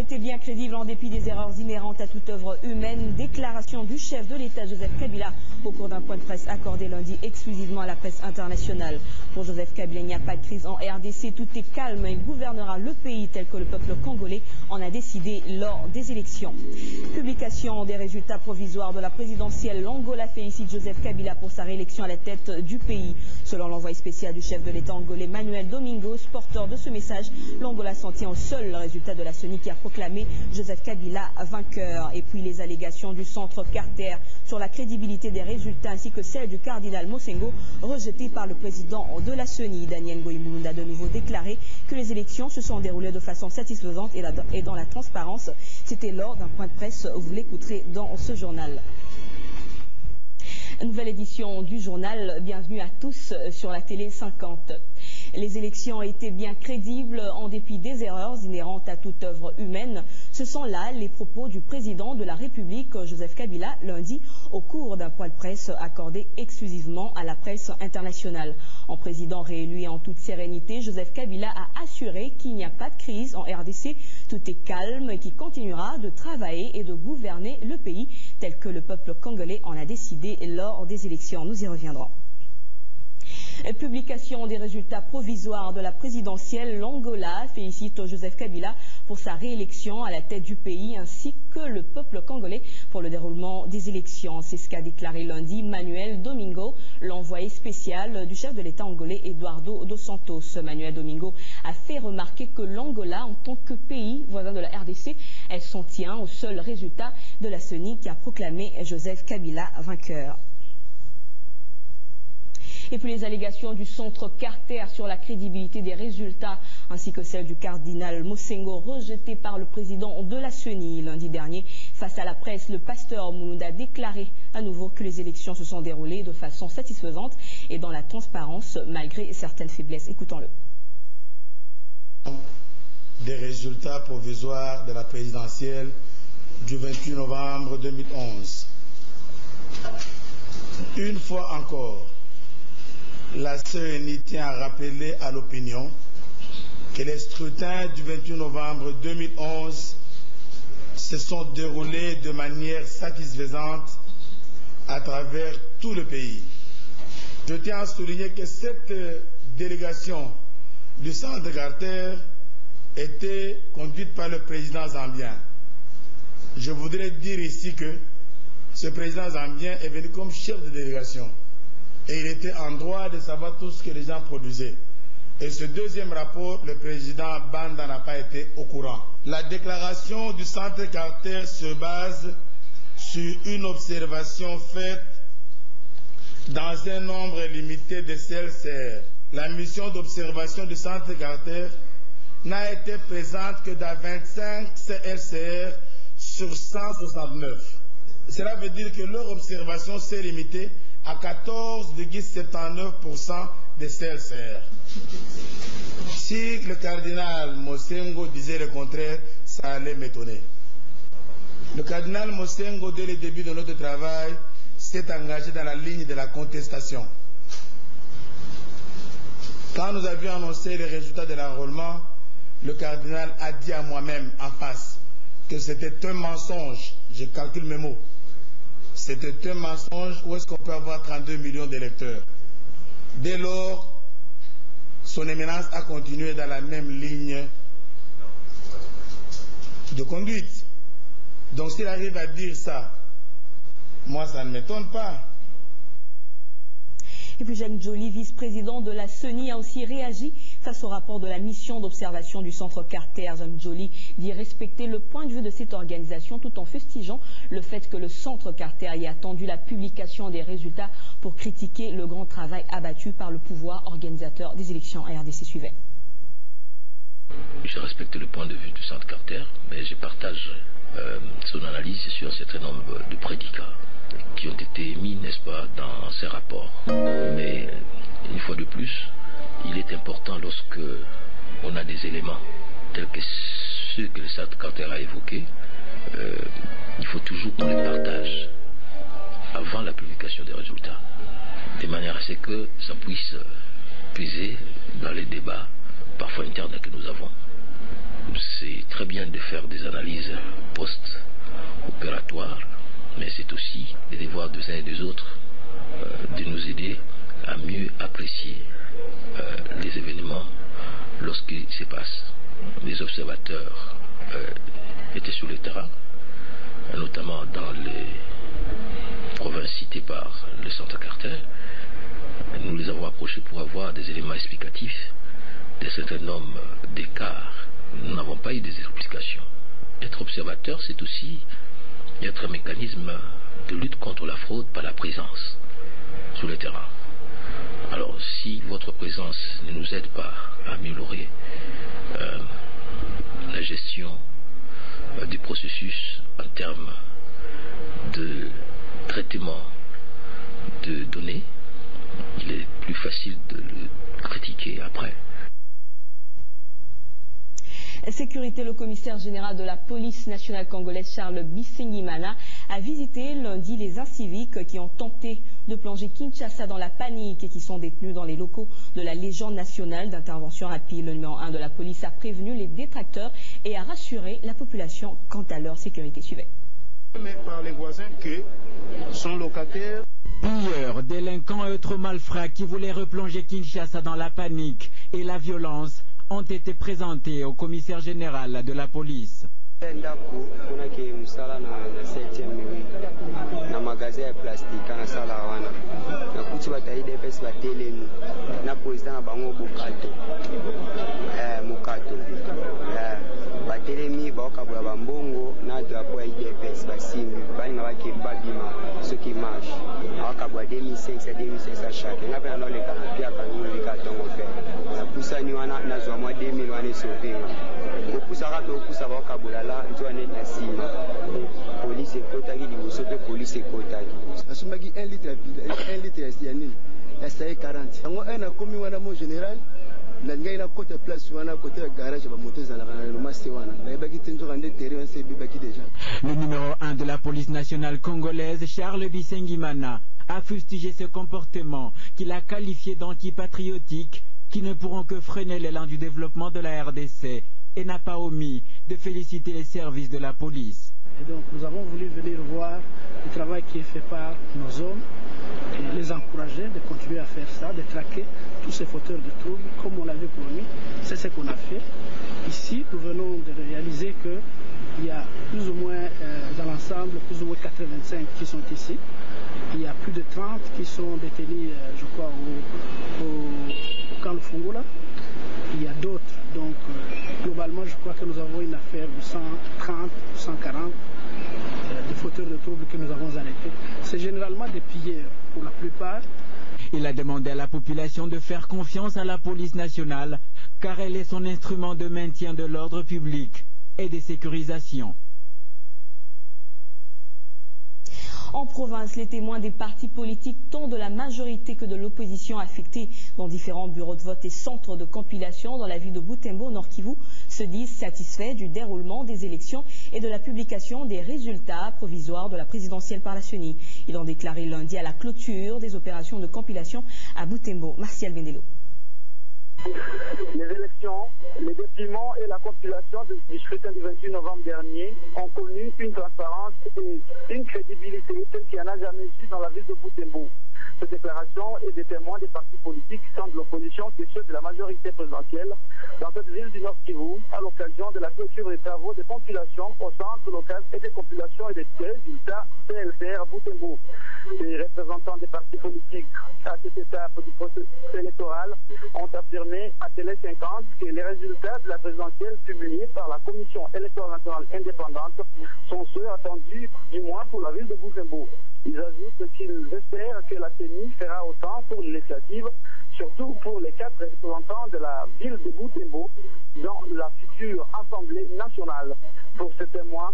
été bien crédible en dépit des erreurs inhérentes à toute œuvre humaine. Déclaration du chef de l'État Joseph Kabila au cours d'un point de presse accordé lundi exclusivement à la presse internationale. Pour Joseph Kabila, il n'y a pas de crise en RDC, tout est calme. Il gouvernera le pays tel que le peuple congolais en a décidé lors des élections. Publication des résultats provisoires de la présidentielle. L'Angola félicite Joseph Kabila pour sa réélection à la tête du pays. Selon l'envoyé spécial du chef de l'État angolais Manuel Domingos, porteur de ce message, l'Angola s'en tient au seul résultat de la CENI qui a proclamé Joseph Kabila vainqueur. Et puis les allégations du centre Carter sur la crédibilité des résultats ainsi que celles du cardinal Mosengo rejetées par le président de la CENI. Daniel Ngoïmounda a de nouveau déclaré que les élections se sont déroulées de façon satisfaisante et dans la transparence. C'était lors d'un point de presse, vous l'écouterez dans ce journal. Nouvelle édition du journal, bienvenue à tous sur la télé 50. Les élections ont été bien crédibles en dépit des erreurs inhérentes à toute œuvre humaine. Ce sont là les propos du président de la République, Joseph Kabila, lundi, au cours d'un point de presse accordé exclusivement à la presse internationale. En président réélu et en toute sérénité, Joseph Kabila a assuré qu'il n'y a pas de crise en RDC. Tout est calme et qu'il continuera de travailler et de gouverner le pays tel que le peuple congolais en a décidé lors des élections. Nous y reviendrons. Publication des résultats provisoires de la présidentielle. L'Angola félicite Joseph Kabila pour sa réélection à la tête du pays ainsi que le peuple congolais pour le déroulement des élections. C'est ce qu'a déclaré lundi Manuel Domingo, l'envoyé spécial du chef de l'État angolais Eduardo dos Santos. Manuel Domingo a fait remarquer que l'Angola, en tant que pays voisin de la RDC, elle s'en tient au seul résultat de la CENI qui a proclamé Joseph Kabila vainqueur. Et puis les allégations du centre Carter sur la crédibilité des résultats ainsi que celles du cardinal Mosengo rejetées par le président de la CENI lundi dernier. Face à la presse, le pasteur Moulounda a déclaré à nouveau que les élections se sont déroulées de façon satisfaisante et dans la transparence malgré certaines faiblesses. Écoutons-le. Des résultats provisoires de la présidentielle du 28 novembre 2011. Une fois encore, la CENI tient à rappeler à l'opinion que les scrutins du 28 novembre 2011 se sont déroulés de manière satisfaisante à travers tout le pays. Je tiens à souligner que cette délégation du centre Carter était conduite par le président zambien. Je voudrais dire ici que ce président zambien est venu comme chef de délégation. Et il était en droit de savoir tout ce que les gens produisaient. Et ce deuxième rapport, le président Banda n'a pas été au courant. La déclaration du centre Carter se base sur une observation faite dans un nombre limité de CLCR. La mission d'observation du centre Carter n'a été présente que dans 25 CLCR sur 169. Cela veut dire que leur observation s'est limitée à 14,79% des CLCR. Si le cardinal Mosengo disait le contraire, ça allait m'étonner. Le cardinal Mosengo, dès le début de notre travail, s'est engagé dans la ligne de la contestation. Quand nous avions annoncé les résultats de l'enrôlement, le cardinal a dit à moi-même en face que c'était un mensonge. Je calcule mes mots. C'était un mensonge. Où est-ce qu'on peut avoir 32 millions d'électeurs? Dès lors, son éminence a continué dans la même ligne de conduite. Donc s'il arrive à dire ça, moi ça ne m'étonne pas. Et puis Jacques Joly, vice-président de la CENI, a aussi réagi face au rapport de la mission d'observation du centre Carter. Jacques Joly dit respecter le point de vue de cette organisation tout en fustigeant le fait que le centre Carter ait attendu la publication des résultats pour critiquer le grand travail abattu par le pouvoir organisateur des élections à RDC. Suivait. Je respecte le point de vue du centre Carter, mais je partage son analyse sur un certain nombre de prédicats qui ont été émis, n'est-ce pas, dans ces rapports. Mais une fois de plus, il est important lorsque on a des éléments tels que ceux que le centre Carter a évoqués, il faut toujours qu'on les partage avant la publication des résultats, de manière à ce que ça puisse peser dans les débats parfois internes que nous avons. c'est très bien de faire des analyses post-opératoires, mais c'est aussi le devoir des uns et des autres de nous aider à mieux apprécier les événements lorsqu'ils se passent. Les observateurs étaient sur le terrain, notamment dans les provinces citées par le centre Carter. Nous les avons approchés pour avoir des éléments explicatifs de certains nombres d'écarts. Nous n'avons pas eu des explications. Être observateur, c'est aussi être un mécanisme de lutte contre la fraude par la présence sur le terrain. Alors, si votre présence ne nous aide pas à améliorer la gestion du processus en termes de traitement de données, il est plus facile de le critiquer après. Sécurité, le commissaire général de la police nationale congolaise Charles Bisengimana a visité lundi les inciviques qui ont tenté de plonger Kinshasa dans la panique et qui sont détenus dans les locaux de la Légion nationale d'intervention rapide. Le numéro 1 de la police a prévenu les détracteurs et a rassuré la population quant à leur sécurité. Suivez. Mais par les voisins que son locataire. Pilleurs, délinquants et autres malfrats qui voulaient replonger Kinshasa dans la panique et la violence ont été présentés au commissaire général de la police. batelemi baokabula bambongo na drapo ya IDPS basimbi balinga bakebabima soki marche awakabula 2500 chaque ngape na noleka na pia kanuni lika tongo fe na pusani wana nazwa mwa 2000 wana esopenga kopusaka pe okusa baokabula la nzwane na sima polisi ekotaki liboso pe polisi ekotaki asomaki 1 litre ya nini ya saye 40 yango ena komi wana mon général. Le numéro 1 de la police nationale congolaise, Charles Bisengimana, a fustigé ce comportement qu'il a qualifié d'antipatriotique, qui ne pourront que freiner l'élan du développement de la RDC, et n'a pas omis de féliciter les services de la police. Et donc nous avons voulu venir voir le travail qui est fait par nos hommes et les encourager de continuer à faire ça, de traquer tous ces fauteurs de troubles comme on l'avait promis. C'est ce qu'on a fait. Ici, nous venons de réaliser qu'il y a plus ou moins dans l'ensemble, plus ou moins 85 qui sont ici. Il y a plus de 30 qui sont détenus, je crois, au camp de Fungula. Il y a d'autres. Donc, globalement, je crois que nous avons une affaire de 130, 140 de fauteurs de troubles que nous avons arrêtés. C'est généralement des pilleurs, pour la plupart. Il a demandé à la population de faire confiance à la police nationale, car elle est son instrument de maintien de l'ordre public et de sécurisation. En province, les témoins des partis politiques, tant de la majorité que de l'opposition affectés dans différents bureaux de vote et centres de compilation dans la ville de Butembo, Nord Kivu, se disent satisfaits du déroulement des élections et de la publication des résultats provisoires de la présidentielle par la CENI. Ils ont déclaré lundi à la clôture des opérations de compilation à Butembo. Martial Bendelo. Les élections, les dépouillements et la compilation du scrutin du 28 novembre dernier ont connu une transparence et une crédibilité telle qu'il n'y en a jamais eu dans la ville de Butembo. Cette déclaration est des témoins des partis politiques, tant de l'opposition que ceux de la majorité présidentielle, dans cette ville du Nord Kivu, à l'occasion de la clôture des travaux de compilation au centre local et des compilations et des résultats CLCR Butembo. Les représentants des partis politiques à cette étape du processus électoral ont affirmé à Télé 50 que les résultats de la présidentielle publiés par la Commission électorale nationale indépendante sont ceux attendus du moins pour la ville de Butembo. Ils ajoutent qu'ils espèrent que la CENI fera autant pour les législatives, surtout pour les 4 représentants de la ville de Butembo dans la future Assemblée nationale. Pour ces témoins,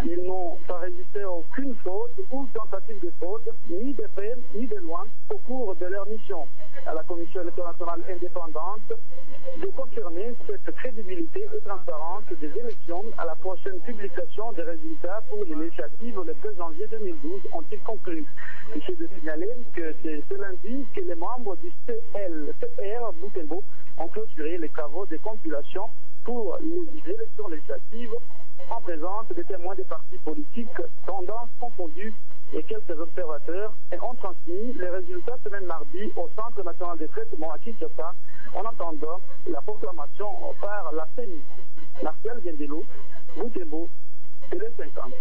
ils n'ont pas résisté à aucune fraude ou tentative de fraude, ni de près ni de loin, au cours de leur mission à la Commission électorale nationale indépendante de confirmer cette crédibilité et transparence des élections à la prochaine publication des résultats pour les législatives le 2 janvier 2012 ont-ils conclu. Il s'est de signaler que c'est ce lundi que les membres du CLCR Butembo ont clôturer les travaux de compilation pour les élections législatives en présence des témoins des partis politiques, tendances confondues et quelques observateurs, et ont transmis les résultats ce même mardi au Centre national de traitement à Kinshasa en attendant la proclamation par la CENI. Martial Gendelo, Boutembo, Télé 50.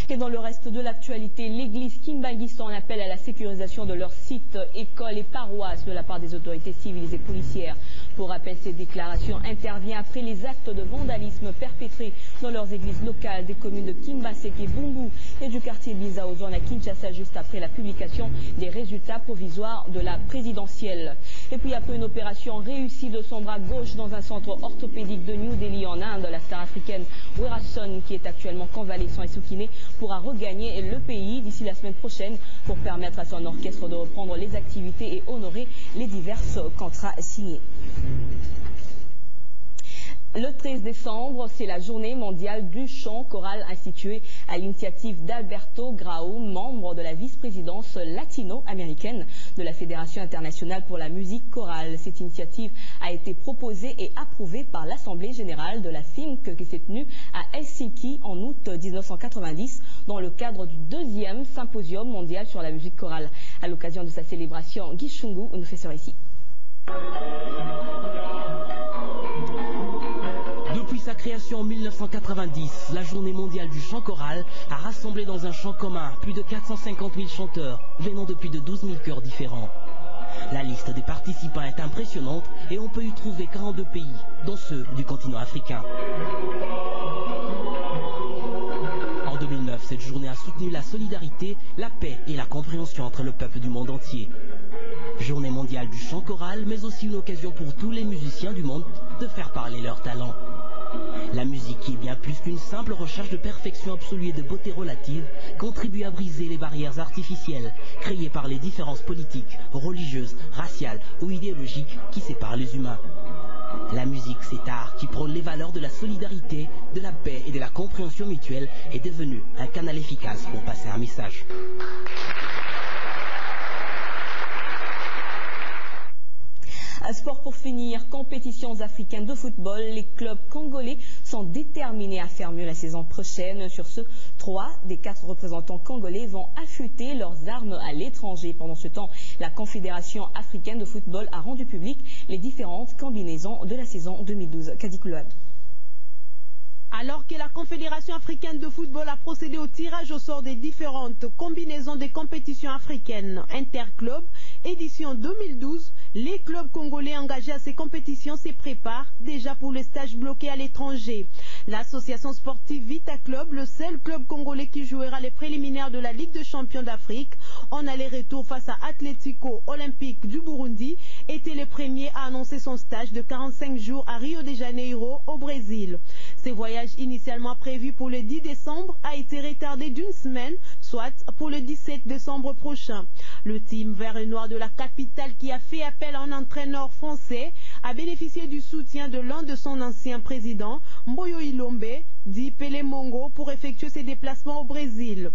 Et dans le reste de l'actualité, l'église Kimbanguiste en appelle à la sécurisation de leurs sites, écoles et paroisses de la part des autorités civiles et policières. Pour rappel, ces déclarations interviennent après les actes de vandalisme perpétrés dans leurs églises locales des communes de Kimbaseke, Bumbu et du quartier Biza aux zones à Kinshasa juste après la publication des résultats provisoires de la présidentielle. Et puis après une opération réussie de son bras gauche dans un centre orthopédique de New Delhi en Inde, la star africaine Werason, qui est actuellement convalescent et sous kiné, pourra regagner le pays d'ici la semaine prochaine pour permettre à son orchestre de reprendre les activités et honorer les divers contrats signés. Le 13 décembre, c'est la journée mondiale du chant choral instituée à l'initiative d'Alberto Grau, membre de la vice-présidence latino-américaine de la Fédération internationale pour la musique chorale. Cette initiative a été proposée et approuvée par l'Assemblée générale de la FIMC qui s'est tenue à Helsinki en août 1990 dans le cadre du 2e symposium mondial sur la musique chorale. À l'occasion de sa célébration, Guy Chungu nous fait ce récit. Depuis sa création en 1990, la Journée mondiale du chant choral a rassemblé dans un chant commun plus de 450 000 chanteurs venant de plus de 12 000 chœurs différents. La liste des participants est impressionnante et on peut y trouver 42 pays, dont ceux du continent africain. En 2009, cette journée a soutenu la solidarité, la paix et la compréhension entre le peuple du monde entier. Journée mondiale du chant choral, mais aussi une occasion pour tous les musiciens du monde de faire parler leur talent. La musique, qui est bien plus qu'une simple recherche de perfection absolue et de beauté relative, contribue à briser les barrières artificielles créées par les différences politiques, religieuses, raciales ou idéologiques qui séparent les humains. La musique, cet art qui prône les valeurs de la solidarité, de la paix et de la compréhension mutuelle, est devenue un canal efficace pour passer un message. Sport pour finir, compétitions africaines de football. Les clubs congolais sont déterminés à faire mieux la saison prochaine. Sur ce, 3 des 4 représentants congolais vont affûter leurs armes à l'étranger. Pendant ce temps, la Confédération africaine de football a rendu public les différentes combinaisons de la saison 2012. Kadikoulouad. Alors que la Confédération africaine de football a procédé au tirage au sort des différentes combinaisons des compétitions africaines interclubs, édition 2012, les clubs congolais engagés à ces compétitions se préparent déjà pour les stages bloqués à l'étranger. L'association sportive Vita Club, le seul club congolais qui jouera les préliminaires de la Ligue des champions d'Afrique en aller-retour face à Atlético Olympique du Burundi, était le premier à annoncer son stage de 45 jours à Rio de Janeiro au Brésil. Ces voyages initialement prévu pour le 10 décembre a été retardé d'une semaine, soit pour le 17 décembre prochain. Le team vert et noir de la capitale, qui a fait appel à un entraîneur français, a bénéficié du soutien de l'un de son ancien président, Mboyo Ilombe, dit Pelé Mongo, pour effectuer ses déplacements au Brésil.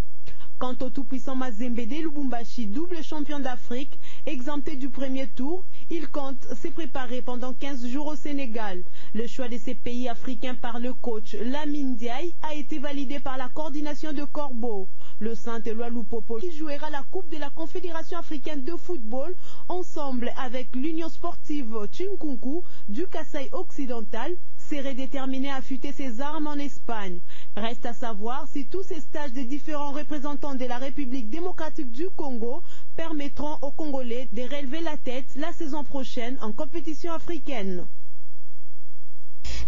Quant au tout-puissant Mazembe Lubumbashi, double champion d'Afrique, exempté du premier tour, il compte se préparer pendant 15 jours au Sénégal. Le choix de ces pays africains par le coach Lamine Diaye a été validé par la coordination de Corbeau. Le Saint-Éloi Lupopo, qui jouera la Coupe de la Confédération africaine de football, ensemble avec l'Union sportive Chinkunku du Kasaï occidental, serait déterminé à affûter ses armes en Espagne. Reste à savoir si tous ces stages des différents représentants de la République démocratique du Congo permettront aux Congolais de relever la tête la saison prochaine en compétition africaine.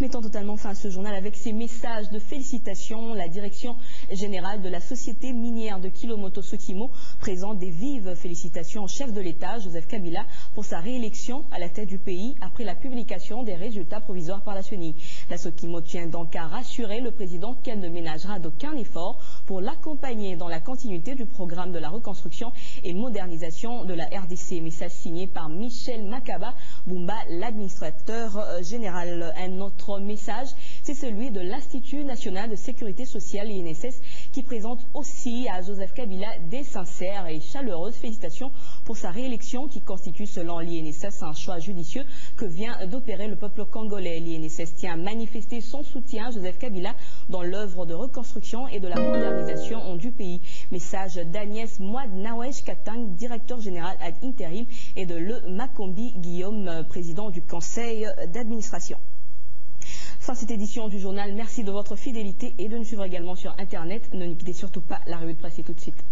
Mettons totalement fin à ce journal avec ces messages de félicitations. La direction générale de la société minière de Kilomoto Sokimo présente des vives félicitations au chef de l'État, Joseph Kabila, pour sa réélection à la tête du pays après la publication des résultats provisoires par la CENI. La Sokimo tient donc à rassurer le président qu'elle ne ménagera d'aucun effort pour l'accompagner dans la continuité du programme de la reconstruction et modernisation de la RDC. Message signé par Michel Makaba Bumba, l'administrateur général. Un autre Autre message, c'est celui de l'Institut national de sécurité sociale, l'INSS, qui présente aussi à Joseph Kabila des sincères et chaleureuses félicitations pour sa réélection qui constitue selon l'INSS un choix judicieux que vient d'opérer le peuple congolais. L'INSS tient à manifester son soutien à Joseph Kabila dans l'œuvre de reconstruction et de la modernisation du pays. Message d'Agnès Mouad Nawesh Katang, directeur général ad interim, et de Le Makombi Guillaume, président du conseil d'administration. Fin cette édition du journal. Merci de votre fidélité et de nous suivre également sur Internet. Ne quittez surtout pas la revue de presse et tout de suite.